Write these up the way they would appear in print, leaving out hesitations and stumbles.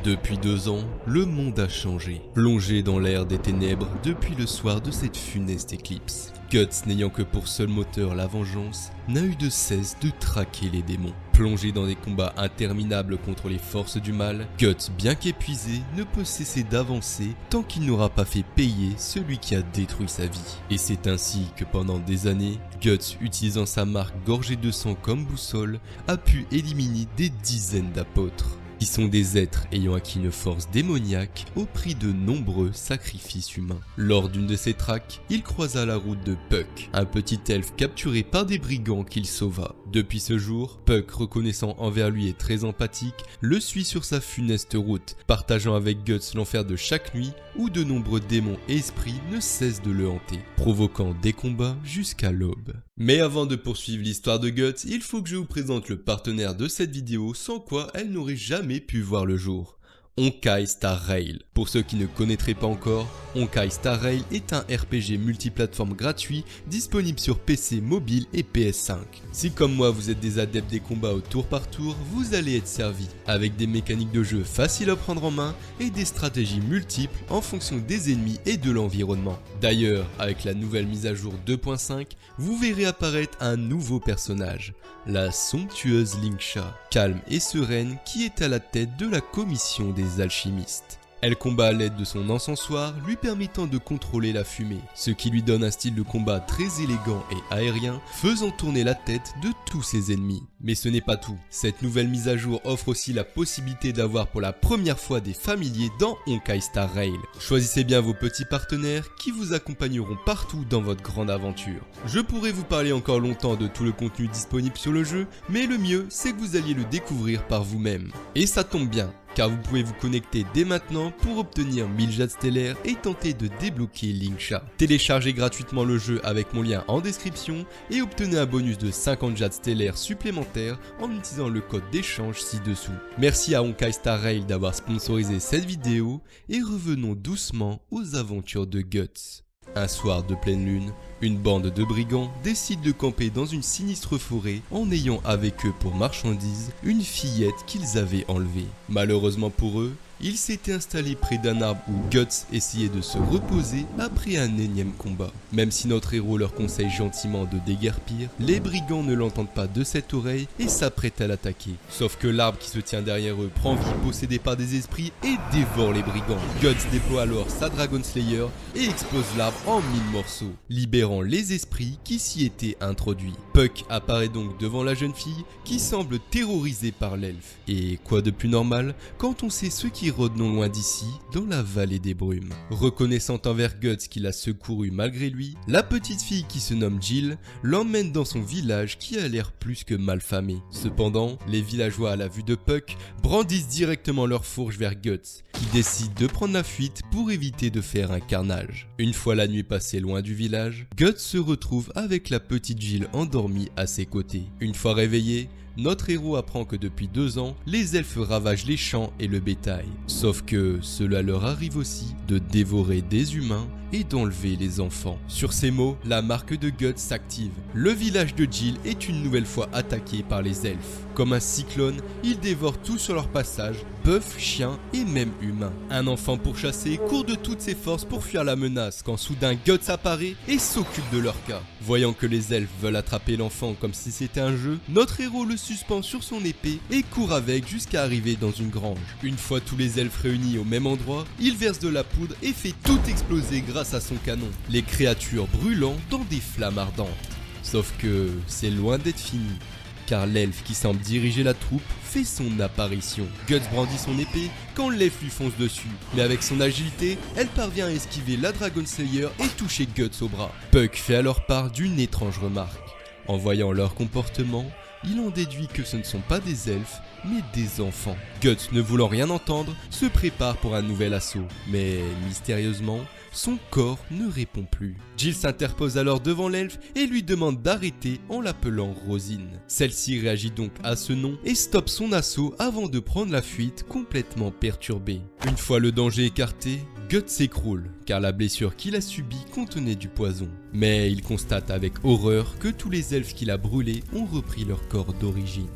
Depuis 2 ans, le monde a changé, plongé dans l'ère des ténèbres depuis le soir de cette funeste éclipse. Guts, n'ayant que pour seul moteur la vengeance, n'a eu de cesse de traquer les démons. Plongé dans des combats interminables contre les forces du mal, Guts, bien qu'épuisé, ne peut cesser d'avancer tant qu'il n'aura pas fait payer celui qui a détruit sa vie. Et c'est ainsi que pendant des années, Guts, utilisant sa marque gorgée de sang comme boussole, a pu éliminer des dizaines d'apôtres, qui sont des êtres ayant acquis une force démoniaque au prix de nombreux sacrifices humains. Lors d'une de ces traques, il croisa la route de Puck, un petit elfe capturé par des brigands qu'il sauva. Depuis ce jour, Puck, reconnaissant envers lui et très empathique, le suit sur sa funeste route, partageant avec Guts l'enfer de chaque nuit où de nombreux démons et esprits ne cessent de le hanter, provoquant des combats jusqu'à l'aube. Mais avant de poursuivre l'histoire de Guts, il faut que je vous présente le partenaire de cette vidéo sans quoi elle n'aurait jamais pu voir le jour. Honkai Star Rail. Pour ceux qui ne connaîtraient pas encore, Honkai Star Rail est un RPG multiplateforme gratuit disponible sur PC, mobile et PS5. Si comme moi vous êtes des adeptes des combats au tour par tour, vous allez être servi avec des mécaniques de jeu faciles à prendre en main et des stratégies multiples en fonction des ennemis et de l'environnement. D'ailleurs, avec la nouvelle mise à jour 2.5, vous verrez apparaître un nouveau personnage, la somptueuse Linksha, calme et sereine qui est à la tête de la commission des alchimistes. Elle combat à l'aide de son encensoir, lui permettant de contrôler la fumée, ce qui lui donne un style de combat très élégant et aérien, faisant tourner la tête de tous ses ennemis. Mais ce n'est pas tout, cette nouvelle mise à jour offre aussi la possibilité d'avoir pour la première fois des familiers dans Honkai Star Rail. Choisissez bien vos petits partenaires qui vous accompagneront partout dans votre grande aventure. Je pourrais vous parler encore longtemps de tout le contenu disponible sur le jeu, mais le mieux c'est que vous alliez le découvrir par vous-même. Et ça tombe bien, car vous pouvez vous connecter dès maintenant pour obtenir 1000 jades stellaires et tenter de débloquer Linksha. Téléchargez gratuitement le jeu avec mon lien en description et obtenez un bonus de 50 jades stellaires supplémentaires en utilisant le code d'échange ci-dessous. Merci à Honkai Star Rail d'avoir sponsorisé cette vidéo et revenons doucement aux aventures de Guts. Un soir de pleine lune, une bande de brigands décide de camper dans une sinistre forêt en ayant avec eux pour marchandise une fillette qu'ils avaient enlevée. Malheureusement pour eux, ils s'étaient installés près d'un arbre où Guts essayait de se reposer après un énième combat. Même si notre héros leur conseille gentiment de déguerpir, les brigands ne l'entendent pas de cette oreille et s'apprêtent à l'attaquer. Sauf que l'arbre qui se tient derrière eux prend vie possédé par des esprits et dévore les brigands. Guts déploie alors sa Dragon Slayer et explose l'arbre en 1000 morceaux, libérant les esprits qui s'y étaient introduits. Puck apparaît donc devant la jeune fille qui semble terrorisée par l'elfe. Et quoi de plus normal quand on sait ce qui rôde non loin d'ici, dans la vallée des brumes. Reconnaissant envers Guts qu'il a secouru malgré lui, la petite fille qui se nomme Jill l'emmène dans son village qui a l'air plus que malfamé. Cependant, les villageois à la vue de Puck brandissent directement leur fourche vers Guts, qui décide de prendre la fuite pour éviter de faire un carnage. Une fois la nuit passée loin du village, Guts se retrouve avec la petite Jill endormie à ses côtés. Une fois réveillé, notre héros apprend que depuis 2 ans, les elfes ravagent les champs et le bétail. Sauf que cela leur arrive aussi de dévorer des humains et d'enlever les enfants. Sur ces mots, la marque de Guts s'active. Le village de Jill est une nouvelle fois attaqué par les elfes. Comme un cyclone, ils dévorent tout sur leur passage, bœufs, chiens et même humains. Un enfant pourchassé court de toutes ses forces pour fuir la menace quand soudain Guts apparaît et s'occupe de leur cas. Voyant que les elfes veulent attraper l'enfant comme si c'était un jeu, notre héros le suspend sur son épée et court avec jusqu'à arriver dans une grange. Une fois tous les elfes réunis au même endroit, il verse de la poudre et fait tout exploser grâce à son canon, les créatures brûlant dans des flammes ardentes. Sauf que c'est loin d'être fini, car l'elfe qui semble diriger la troupe fait son apparition. Guts brandit son épée quand l'elfe lui fonce dessus, mais avec son agilité, elle parvient à esquiver la Dragon Slayer et toucher Guts au bras. Puck fait alors part d'une étrange remarque. En voyant leur comportement, il en déduit que ce ne sont pas des elfes, mais des enfants. Guts, ne voulant rien entendre, se prépare pour un nouvel assaut, mais mystérieusement, son corps ne répond plus. Jill s'interpose alors devant l'elfe et lui demande d'arrêter en l'appelant Rosine. Celle-ci réagit donc à ce nom et stoppe son assaut avant de prendre la fuite complètement perturbée. Une fois le danger écarté, Guts s'écroule car la blessure qu'il a subie contenait du poison. Mais il constate avec horreur que tous les elfes qu'il a brûlés ont repris leur corps d'origine.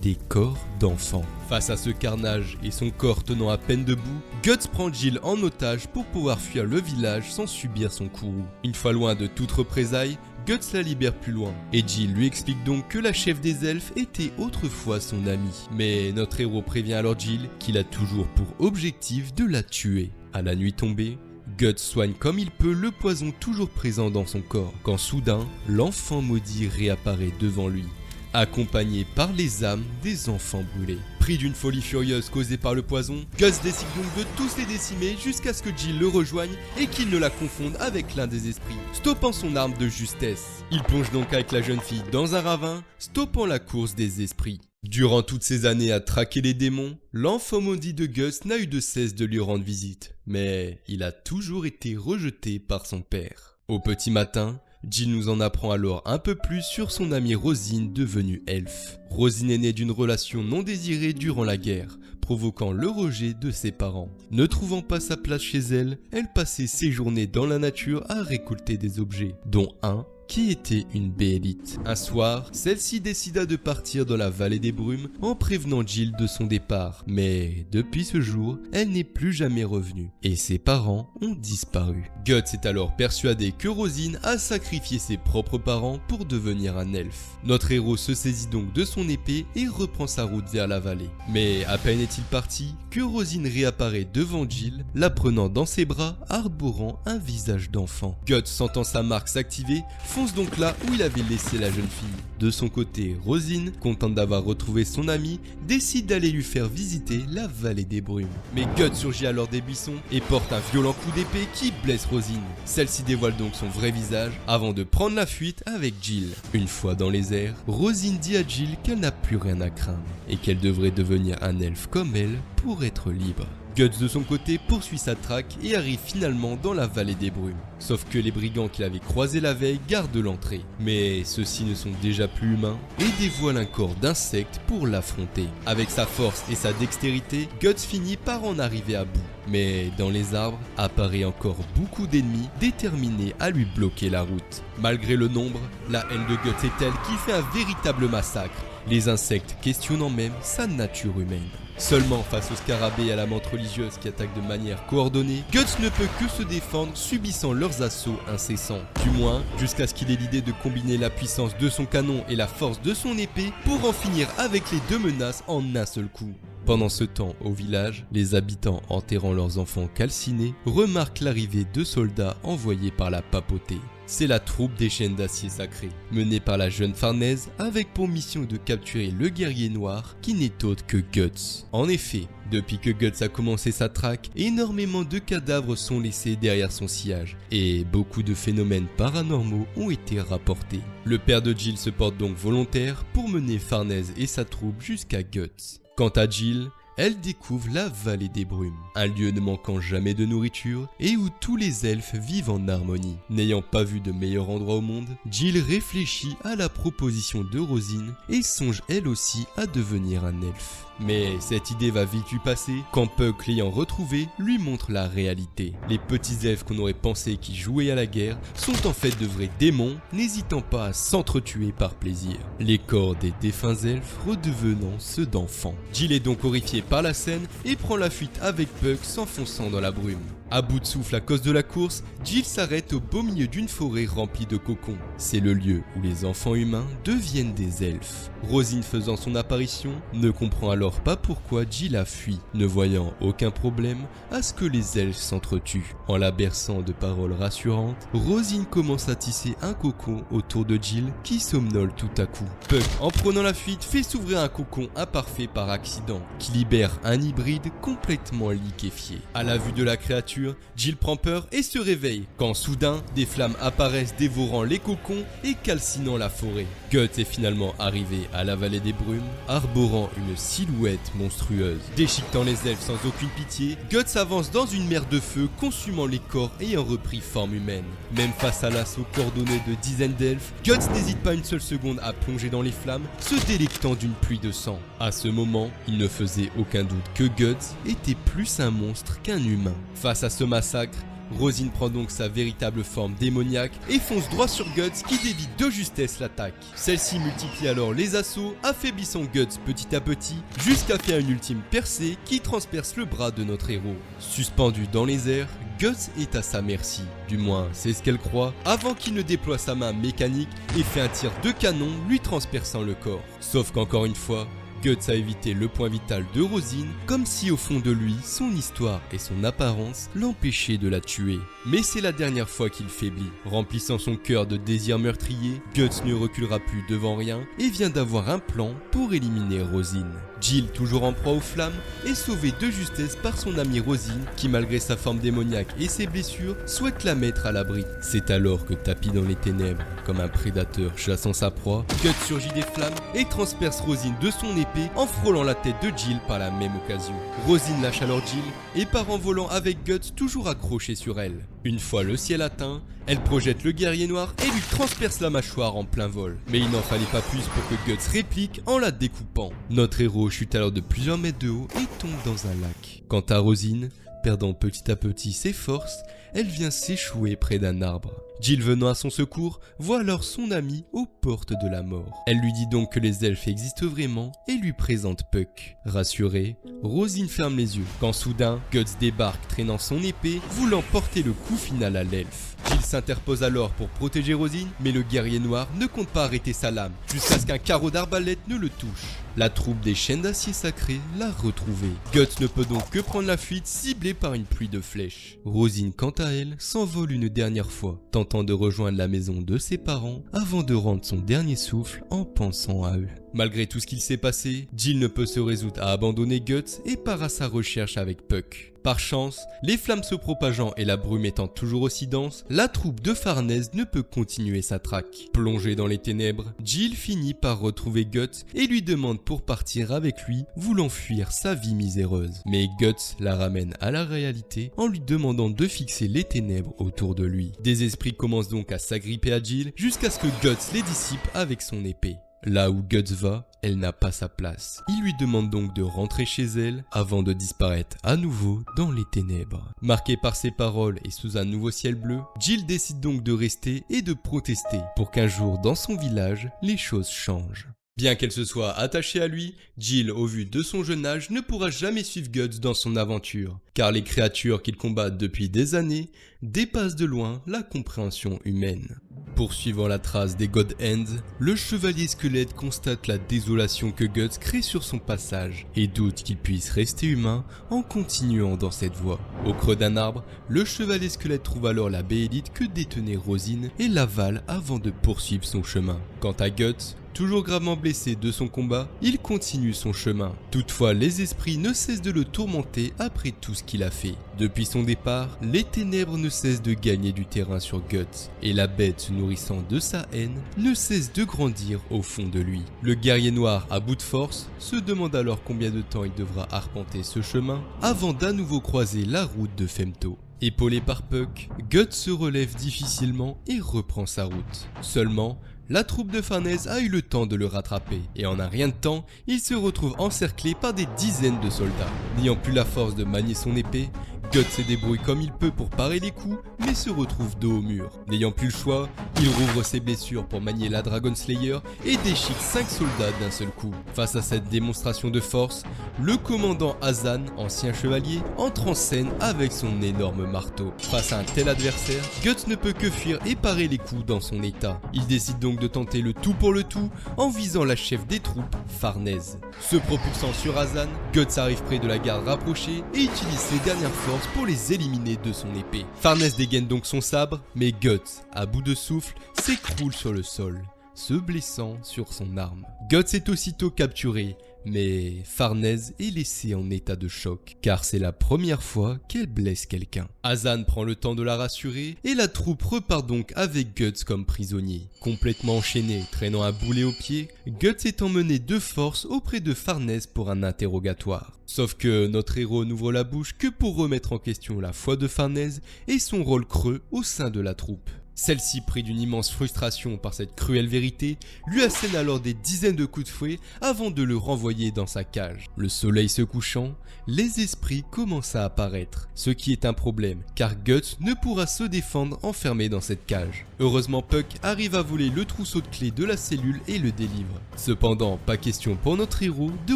des corps d'enfants. Face à ce carnage et son corps tenant à peine debout, Guts prend Jill en otage pour pouvoir fuir le village sans subir son courroux. Une fois loin de toute représailles, Guts la libère plus loin, et Jill lui explique donc que la chef des elfes était autrefois son amie. Mais notre héros prévient alors Jill qu'il a toujours pour objectif de la tuer. À la nuit tombée, Guts soigne comme il peut le poison toujours présent dans son corps, quand soudain, l'enfant maudit réapparaît devant lui, accompagné par les âmes des enfants brûlés. Pris d'une folie furieuse causée par le poison, Guts décide donc de tous les décimer jusqu'à ce que Jill le rejoigne et qu'il ne la confonde avec l'un des esprits, stoppant son arme de justesse. Il plonge donc avec la jeune fille dans un ravin, stoppant la course des esprits. Durant toutes ces années à traquer les démons, l'enfant maudit de Guts n'a eu de cesse de lui rendre visite, mais il a toujours été rejeté par son père. Au petit matin, Jill nous en apprend alors un peu plus sur son amie Rosine devenue elfe. Rosine est née d'une relation non désirée durant la guerre, provoquant le rejet de ses parents. Ne trouvant pas sa place chez elle, elle passait ses journées dans la nature à récolter des objets, dont un qui était une béélite. Un soir, celle-ci décida de partir dans la vallée des brumes en prévenant Jill de son départ. Mais depuis ce jour, elle n'est plus jamais revenue et ses parents ont disparu. Guts est alors persuadé que Rosine a sacrifié ses propres parents pour devenir un elfe. Notre héros se saisit donc de son épée et reprend sa route vers la vallée. Mais à peine est-il parti que Rosine réapparaît devant Jill, la prenant dans ses bras, arborant un visage d'enfant. Guts, sentant sa marque s'activer, fonce donc là où il avait laissé la jeune fille. De son côté, Rosine, contente d'avoir retrouvé son amie, décide d'aller lui faire visiter la vallée des brumes. Mais Guts surgit alors des buissons et porte un violent coup d'épée qui blesse Rosine. Celle-ci dévoile donc son vrai visage avant de prendre la fuite avec Jill. Une fois dans les airs, Rosine dit à Jill qu'elle n'a plus rien à craindre et qu'elle devrait devenir un elfe comme elle pour être libre. Guts de son côté poursuit sa traque et arrive finalement dans la vallée des brumes. Sauf que les brigands qu'il avait croisés la veille gardent l'entrée. Mais ceux-ci ne sont déjà plus humains et dévoilent un corps d'insecte pour l'affronter. Avec sa force et sa dextérité, Guts finit par en arriver à bout. Mais dans les arbres apparaît encore beaucoup d'ennemis déterminés à lui bloquer la route. Malgré le nombre, la haine de Guts est telle qu'il fait un véritable massacre, les insectes questionnant même sa nature humaine. Seulement face aux scarabées et à la menthe religieuse qui attaquent de manière coordonnée, Guts ne peut que se défendre subissant leurs assauts incessants. Du moins, jusqu'à ce qu'il ait l'idée de combiner la puissance de son canon et la force de son épée pour en finir avec les deux menaces en un seul coup. Pendant ce temps, au village, les habitants enterrant leurs enfants calcinés remarquent l'arrivée de soldats envoyés par la papauté. C'est la troupe des chaînes d'acier sacrées, menée par la jeune Farnèse avec pour mission de capturer le guerrier noir qui n'est autre que Guts. En effet, depuis que Guts a commencé sa traque, énormément de cadavres sont laissés derrière son sillage et beaucoup de phénomènes paranormaux ont été rapportés. Le père de Jill se porte donc volontaire pour mener Farnèse et sa troupe jusqu'à Guts. Quant à Jill, elle découvre la vallée des brumes, un lieu ne manquant jamais de nourriture et où tous les elfes vivent en harmonie. N'ayant pas vu de meilleur endroit au monde, Jill réfléchit à la proposition de Rosine et songe elle aussi à devenir un elfe. Mais cette idée va vite lui passer quand Puck, l'ayant retrouvé, lui montre la réalité. Les petits elfes qu'on aurait pensé qui jouaient à la guerre sont en fait de vrais démons, n'hésitant pas à s'entretuer par plaisir. Les corps des défunts elfes redevenant ceux d'enfants. Jill est donc horrifiée par la scène et prend la fuite avec Puck s'enfonçant dans la brume. À bout de souffle à cause de la course, Jill s'arrête au beau milieu d'une forêt remplie de cocons. C'est le lieu où les enfants humains deviennent des elfes. Rosine faisant son apparition ne comprend alors pas pourquoi Jill a fui, ne voyant aucun problème à ce que les elfes s'entretuent. En la berçant de paroles rassurantes, Rosine commence à tisser un cocon autour de Jill qui somnole tout à coup. Puck, en prenant la fuite, fait s'ouvrir un cocon imparfait par accident, qui libère un hybride complètement liquéfié. À la vue de la créature, Jill prend peur et se réveille, quand soudain, des flammes apparaissent dévorant les cocons et calcinant la forêt. Guts est finalement arrivé à la vallée des brumes, arborant une silhouette monstrueuse. Déchiquetant les elfes sans aucune pitié, Guts avance dans une mer de feu, consumant les corps ayant repris forme humaine. Même face à l'assaut coordonné de dizaines d'elfes, Guts n'hésite pas une seule seconde à plonger dans les flammes, se délectant d'une pluie de sang. À ce moment, il ne faisait aucun doute que Guts était plus un monstre qu'un humain. Face à ce massacre, Rosine prend donc sa véritable forme démoniaque et fonce droit sur Guts qui dévie de justesse l'attaque. Celle-ci multiplie alors les assauts, affaiblissant Guts petit à petit, jusqu'à faire une ultime percée qui transperce le bras de notre héros. Suspendu dans les airs, Guts est à sa merci, du moins c'est ce qu'elle croit, avant qu'il ne déploie sa main mécanique et fait un tir de canon lui transperçant le corps. Sauf qu'encore une fois, Guts a évité le point vital de Rosine, comme si au fond de lui, son histoire et son apparence l'empêchaient de la tuer. Mais c'est la dernière fois qu'il faiblit. Remplissant son cœur de désirs meurtriers, Guts ne reculera plus devant rien et vient d'avoir un plan pour éliminer Rosine. Jill, toujours en proie aux flammes, est sauvée de justesse par son amie Rosine, qui malgré sa forme démoniaque et ses blessures, souhaite la mettre à l'abri. C'est alors que tapis dans les ténèbres, comme un prédateur chassant sa proie, Guts surgit des flammes et transperce Rosine de son épée en frôlant la tête de Jill par la même occasion. Rosine lâche alors Jill et part en volant avec Guts toujours accroché sur elle. Une fois le ciel atteint, elle projette le guerrier noir et lui transperce la mâchoire en plein vol. Mais il n'en fallait pas plus pour que Guts réplique en la découpant. Notre héros chute alors de plusieurs mètres de haut et tombe dans un lac. Quant à Rosine, perdant petit à petit ses forces, elle vient s'échouer près d'un arbre. Jill venant à son secours, voit alors son ami aux portes de la mort. Elle lui dit donc que les elfes existent vraiment et lui présente Puck. Rassurée, Rosine ferme les yeux quand soudain, Guts débarque traînant son épée, voulant porter le coup final à l'elfe. Jill s'interpose alors pour protéger Rosine, mais le guerrier noir ne compte pas arrêter sa lame, jusqu'à ce qu'un carreau d'arbalète ne le touche. La troupe des chaînes d'acier sacrées l'a retrouvé. Guts ne peut donc que prendre la fuite, ciblée par une pluie de flèches. Rosine, quant à elle, s'envole une dernière fois, tentant de rejoindre la maison de ses parents avant de rendre son dernier souffle en pensant à eux. Malgré tout ce qu'il s'est passé, Jill ne peut se résoudre à abandonner Guts et part à sa recherche avec Puck. Par chance, les flammes se propageant et la brume étant toujours aussi dense, la troupe de Farnèse ne peut continuer sa traque. Plongée dans les ténèbres, Jill finit par retrouver Guts et lui demande pour partir avec lui, voulant fuir sa vie miséreuse. Mais Guts la ramène à la réalité en lui demandant de fixer les ténèbres autour de lui. Des esprits commencent donc à s'agripper à Jill jusqu'à ce que Guts les dissipe avec son épée. Là où Guts va, elle n'a pas sa place. Il lui demande donc de rentrer chez elle avant de disparaître à nouveau dans les ténèbres. Marquée par ces paroles et sous un nouveau ciel bleu, Jill décide donc de rester et de protester pour qu'un jour dans son village, les choses changent. Bien qu'elle se soit attachée à lui, Jill, au vu de son jeune âge, ne pourra jamais suivre Guts dans son aventure, car les créatures qu'il combat depuis des années dépassent de loin la compréhension humaine. Poursuivant la trace des God Hands, le chevalier squelette constate la désolation que Guts crée sur son passage et doute qu'il puisse rester humain en continuant dans cette voie. Au creux d'un arbre, le chevalier squelette trouve alors la béélite que détenait Rosine et l'avale avant de poursuivre son chemin. Quant à Guts, toujours gravement blessé de son combat, il continue son chemin. Toutefois, les esprits ne cessent de le tourmenter après tout ce qu'il a fait. Depuis son départ, les ténèbres ne cessent de gagner du terrain sur Guts, et la bête se nourrissant de sa haine ne cesse de grandir au fond de lui. Le guerrier noir, à bout de force, se demande alors combien de temps il devra arpenter ce chemin avant d'à nouveau croiser la route de Femto. Épaulé par Puck, Guts se relève difficilement et reprend sa route. Seulement, la troupe de Farnèse a eu le temps de le rattraper, et en un rien de temps, il se retrouve encerclé par des dizaines de soldats. N'ayant plus la force de manier son épée, Guts se débrouille comme il peut pour parer les coups, mais se retrouve dos au mur. N'ayant plus le choix, il rouvre ses blessures pour manier la Dragon Slayer et déchique 5 soldats d'un seul coup. Face à cette démonstration de force, le commandant Hazan, ancien chevalier, entre en scène avec son énorme marteau. Face à un tel adversaire, Guts ne peut que fuir et parer les coups dans son état. Il décide donc de tenter le tout pour le tout en visant la chef des troupes, Farnèse. Se propulsant sur Hazan, Guts arrive près de la garde rapprochée et utilise ses dernières forces pour les éliminer de son épée. Farnèse dégaine donc son sabre, mais Guts, à bout de souffle, s'écroule sur le sol, se blessant sur son arme. Guts est aussitôt capturé, mais Farnèse est laissée en état de choc, car c'est la première fois qu'elle blesse quelqu'un. Hazan prend le temps de la rassurer, et la troupe repart donc avec Guts comme prisonnier. Complètement enchaîné, traînant un boulet au pied, Guts est emmené de force auprès de Farnèse pour un interrogatoire. Sauf que notre héros n'ouvre la bouche que pour remettre en question la foi de Farnèse et son rôle creux au sein de la troupe. Celle-ci, pris d'une immense frustration par cette cruelle vérité, lui assène alors des dizaines de coups de fouet avant de le renvoyer dans sa cage. Le soleil se couchant, les esprits commencent à apparaître, ce qui est un problème, car Guts ne pourra se défendre enfermé dans cette cage. Heureusement, Puck arrive à voler le trousseau de clés de la cellule et le délivre. Cependant, pas question pour notre héros de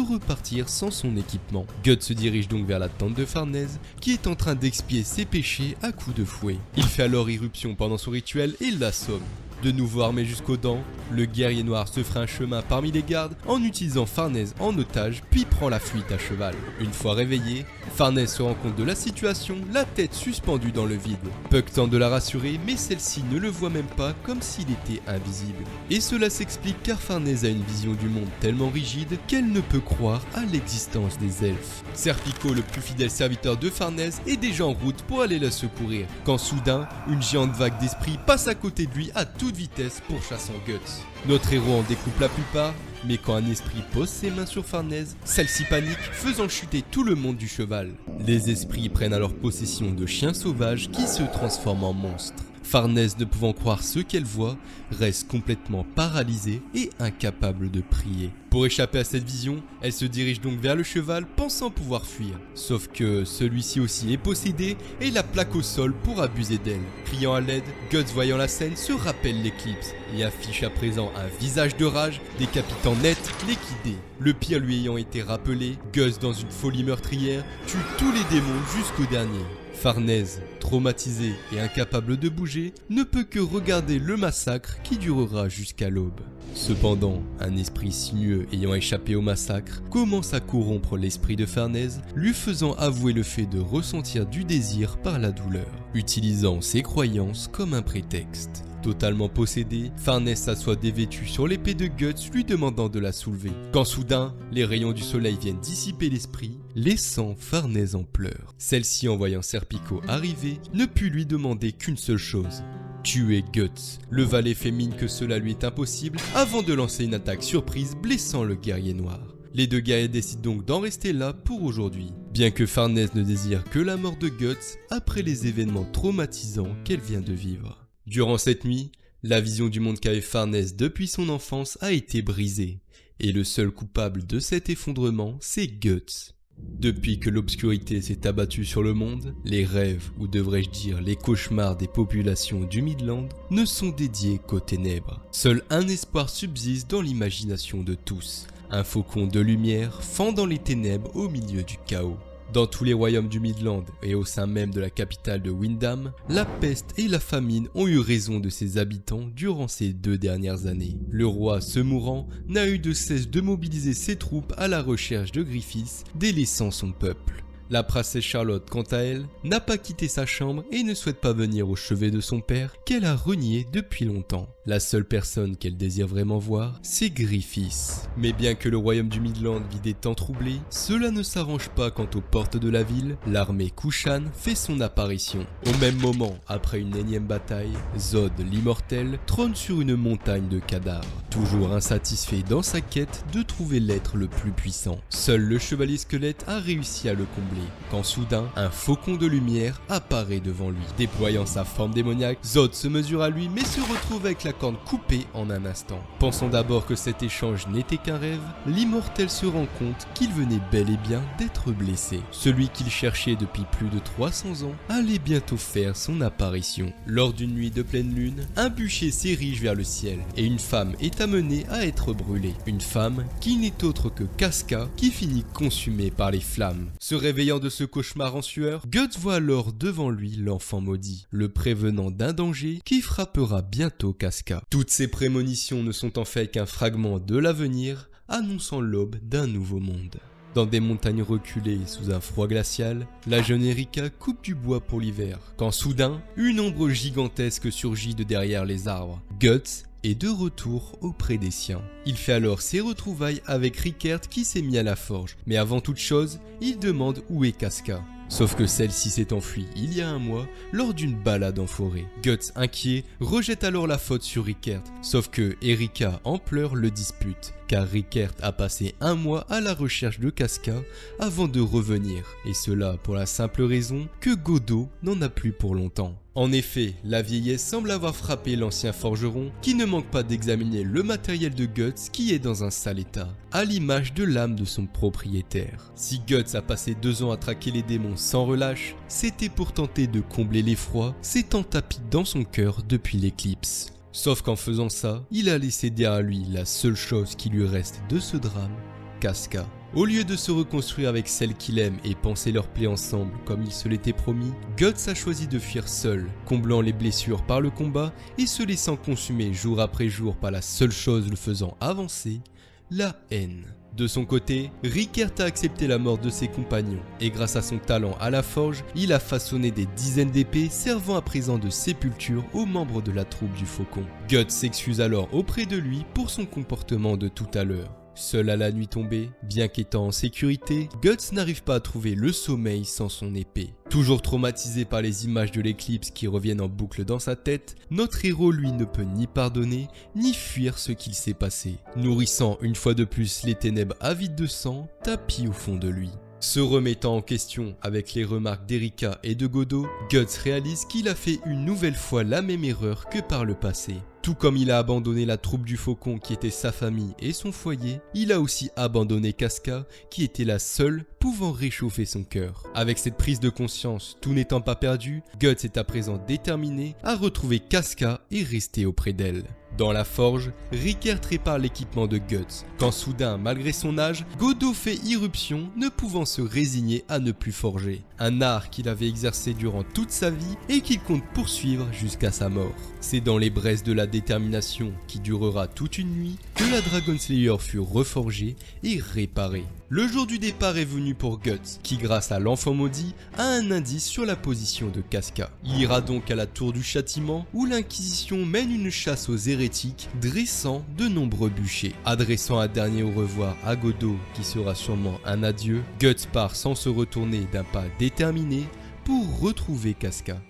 repartir sans son équipement. Guts se dirige donc vers la tente de Farnèse, qui est en train d'expier ses péchés à coups de fouet. Il fait alors irruption pendant son rituel et l'assomme. De nouveau armé jusqu'aux dents, le guerrier noir se fera un chemin parmi les gardes en utilisant Farnèse en otage puis prend la fuite à cheval. Une fois réveillé, Farnèse se rend compte de la situation, la tête suspendue dans le vide. Puck tente de la rassurer mais celle-ci ne le voit même pas comme s'il était invisible. Et cela s'explique car Farnèse a une vision du monde tellement rigide qu'elle ne peut croire à l'existence des elfes. Serpico, le plus fidèle serviteur de Farnèse, est déjà en route pour aller la secourir, quand soudain, une géante vague d'esprit passe à côté de lui à toute vitesse pourchassant Guts. Notre héros en découpe la plupart, mais quand un esprit pose ses mains sur Farnèse, celle-ci panique, faisant chuter tout le monde du cheval. Les esprits prennent alors possession de chiens sauvages qui se transforment en monstres. Farnèse, ne pouvant croire ce qu'elle voit, reste complètement paralysée et incapable de prier. Pour échapper à cette vision, elle se dirige donc vers le cheval pensant pouvoir fuir. Sauf que celui-ci aussi est possédé et la plaque au sol pour abuser d'elle. Criant à l'aide, Guts, voyant la scène, se rappelle l'éclipse et affiche à présent un visage de rage, décapitant net l'équidé. Le pire lui ayant été rappelé, Guts, dans une folie meurtrière, tue tous les démons jusqu'au dernier. Farnèse, traumatisé et incapable de bouger, ne peut que regarder le massacre qui durera jusqu'à l'aube. Cependant, un esprit sinueux ayant échappé au massacre commence à corrompre l'esprit de Farnèse, lui faisant avouer le fait de ressentir du désir par la douleur, utilisant ses croyances comme un prétexte. Totalement possédé, Farnèse s'assoit dévêtue sur l'épée de Guts, lui demandant de la soulever. Quand soudain, les rayons du soleil viennent dissiper l'esprit, laissant Farnèse en pleurs. Celle-ci, en voyant Serpico arriver, ne put lui demander qu'une seule chose: tuer Guts. Le valet fait mine que cela lui est impossible, avant de lancer une attaque surprise blessant le guerrier noir. Les deux guerriers décident donc d'en rester là pour aujourd'hui, bien que Farnèse ne désire que la mort de Guts après les événements traumatisants qu'elle vient de vivre. Durant cette nuit, la vision du monde qu'avait Farnèse depuis son enfance a été brisée, et le seul coupable de cet effondrement, c'est Guts. Depuis que l'obscurité s'est abattue sur le monde, les rêves, ou devrais-je dire les cauchemars des populations du Midland, ne sont dédiés qu'aux ténèbres. Seul un espoir subsiste dans l'imagination de tous, un faucon de lumière fendant les ténèbres au milieu du chaos. Dans tous les royaumes du Midland et au sein même de la capitale de Windham, la peste et la famine ont eu raison de ses habitants durant ces 2 dernières années. Le roi, se mourant, n'a eu de cesse de mobiliser ses troupes à la recherche de Griffiths, délaissant son peuple. La princesse Charlotte, quant à elle, n'a pas quitté sa chambre et ne souhaite pas venir au chevet de son père, qu'elle a renié depuis longtemps. La seule personne qu'elle désire vraiment voir, c'est Griffiths. Mais bien que le royaume du Midland vide des temps troublés, cela ne s'arrange pas quand aux portes de la ville, l'armée Kushan fait son apparition. Au même moment, après une énième bataille, Zod, l'immortel, trône sur une montagne de cadavres, toujours insatisfait dans sa quête de trouver l'être le plus puissant. Seul le chevalier squelette a réussi à le combler, quand soudain, un faucon de lumière apparaît devant lui. Déployant sa forme démoniaque, Zod se mesure à lui mais se retrouve avec la corne coupée en un instant. Pensant d'abord que cet échange n'était qu'un rêve, l'immortel se rend compte qu'il venait bel et bien d'être blessé. Celui qu'il cherchait depuis plus de 300 ans allait bientôt faire son apparition. Lors d'une nuit de pleine lune, un bûcher s'érige vers le ciel et une femme est amenée à être brûlée. Une femme qui n'est autre que Casca, qui finit consumée par les flammes. Se réveillant de ce cauchemar en sueur, Guts voit alors devant lui l'enfant maudit, le prévenant d'un danger qui frappera bientôt Casca. Toutes ces prémonitions ne sont en fait qu'un fragment de l'avenir, annonçant l'aube d'un nouveau monde. Dans des montagnes reculées sous un froid glacial, la jeune Erika coupe du bois pour l'hiver, quand soudain, une ombre gigantesque surgit de derrière les arbres. Guts est de retour auprès des siens. Il fait alors ses retrouvailles avec Rickert qui s'est mis à la forge, mais avant toute chose, il demande où est Casca. Sauf que celle-ci s'est enfuie il y a un mois lors d'une balade en forêt. Guts, inquiet, rejette alors la faute sur Rickert, sauf que Erika en pleurs le dispute, car Rickert a passé un mois à la recherche de Casca avant de revenir, et cela pour la simple raison que Godot n'en a plus pour longtemps. En effet, la vieillesse semble avoir frappé l'ancien forgeron qui ne manque pas d'examiner le matériel de Guts qui est dans un sale état, à l'image de l'âme de son propriétaire. Si Guts a passé 2 ans à traquer les démons sans relâche, c'était pour tenter de combler l'effroi s'étant tapi dans son cœur depuis l'éclipse. Sauf qu'en faisant ça, il a laissé derrière lui la seule chose qui lui reste de ce drame, Casca. Au lieu de se reconstruire avec celle qu'il aime et penser leur plaie ensemble comme il se l'était promis, Guts a choisi de fuir seul, comblant les blessures par le combat et se laissant consumer jour après jour par la seule chose le faisant avancer, la haine. De son côté, Rickert a accepté la mort de ses compagnons et grâce à son talent à la forge, il a façonné des dizaines d'épées servant à présent de sépulture aux membres de la troupe du Faucon. Guts s'excuse alors auprès de lui pour son comportement de tout à l'heure. Seul à la nuit tombée, bien qu'étant en sécurité, Guts n'arrive pas à trouver le sommeil sans son épée. Toujours traumatisé par les images de l'éclipse qui reviennent en boucle dans sa tête, notre héros lui ne peut ni pardonner, ni fuir ce qu'il s'est passé, nourrissant une fois de plus les ténèbres avides de sang tapis au fond de lui. Se remettant en question avec les remarques d'Erika et de Godot, Guts réalise qu'il a fait une nouvelle fois la même erreur que par le passé. Tout comme il a abandonné la troupe du Faucon qui était sa famille et son foyer, il a aussi abandonné Casca qui était la seule pouvant réchauffer son cœur. Avec cette prise de conscience, tout n'étant pas perdu, Guts est à présent déterminé à retrouver Casca et rester auprès d'elle. Dans la forge, Rickert répare l'équipement de Guts, quand soudain, malgré son âge, Godot fait irruption, ne pouvant se résigner à ne plus forger. Un art qu'il avait exercé durant toute sa vie et qu'il compte poursuivre jusqu'à sa mort. C'est dans les braises de la détermination, qui durera toute une nuit, que la Dragon Slayer fut reforgée et réparée. Le jour du départ est venu pour Guts, qui grâce à l'enfant maudit a un indice sur la position de Casca. Il ira donc à la tour du châtiment où l'Inquisition mène une chasse aux hérétiques, dressant de nombreux bûchers. Adressant un dernier au revoir à Godot, qui sera sûrement un adieu, Guts part sans se retourner d'un pas déterminé pour retrouver Casca.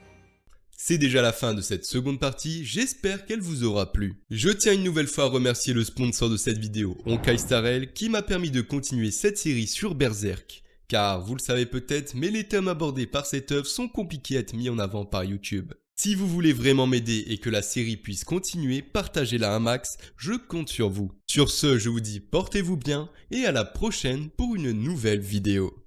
C'est déjà la fin de cette seconde partie, j'espère qu'elle vous aura plu. Je tiens une nouvelle fois à remercier le sponsor de cette vidéo, Honkai Star Rail, qui m'a permis de continuer cette série sur Berserk. Car vous le savez peut-être, mais les thèmes abordés par cette œuvre sont compliqués à être mis en avant par YouTube. Si vous voulez vraiment m'aider et que la série puisse continuer, partagez-la un max, je compte sur vous. Sur ce, je vous dis portez-vous bien et à la prochaine pour une nouvelle vidéo.